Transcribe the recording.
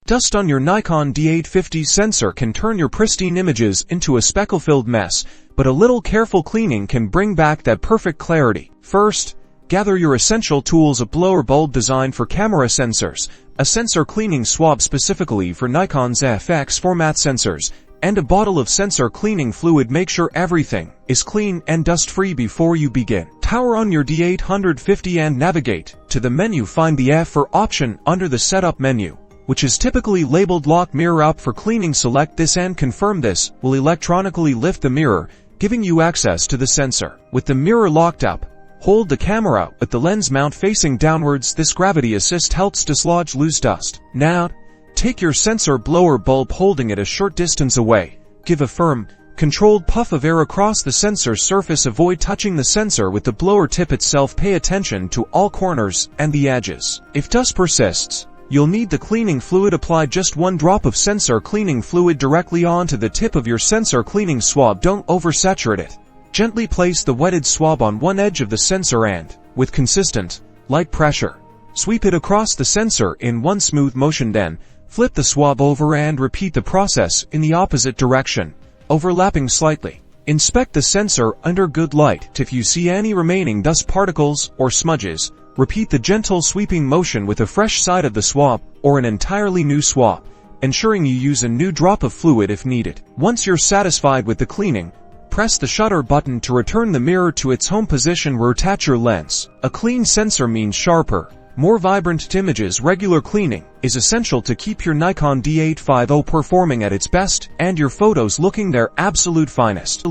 Dust on your Nikon D850 sensor can turn your pristine images into a speckle-filled mess, but a little careful cleaning can bring back that perfect clarity. First, gather your essential tools: a blower bulb designed for camera sensors, a sensor cleaning swab specifically for Nikon's FX format sensors, and a bottle of sensor cleaning fluid. Make sure everything is clean and dust-free before you begin. Power on your D850 and navigate to the menu. Find the F for option under the setup menu, which is typically labeled lock mirror up for cleaning. Select this and confirm. This will electronically lift the mirror, giving you access to the sensor. With the mirror locked up, hold the camera with the lens mount facing downwards. This gravity assist helps dislodge loose dust. Now, take your sensor blower bulb, holding it a short distance away. Give a firm, controlled puff of air across the sensor surface. Avoid touching the sensor with the blower tip itself. Pay attention to all corners and the edges. If dust persists, you'll need the cleaning fluid. Apply just 1 drop of sensor cleaning fluid directly onto the tip of your sensor cleaning swab. Don't oversaturate it. Gently place the wetted swab on one edge of the sensor and, with consistent, light pressure, sweep it across the sensor in one smooth motion. Then, flip the swab over and repeat the process in the opposite direction, overlapping slightly. Inspect the sensor under good light. If you see any remaining dust particles or smudges, repeat the gentle sweeping motion with a fresh side of the swab or an entirely new swab, ensuring you use a new drop of fluid if needed. Once you're satisfied with the cleaning, press the shutter button to return the mirror to its home position. Rotate your lens. A clean sensor means sharper, more vibrant images. Regular cleaning is essential to keep your Nikon D850 performing at its best and your photos looking their absolute finest.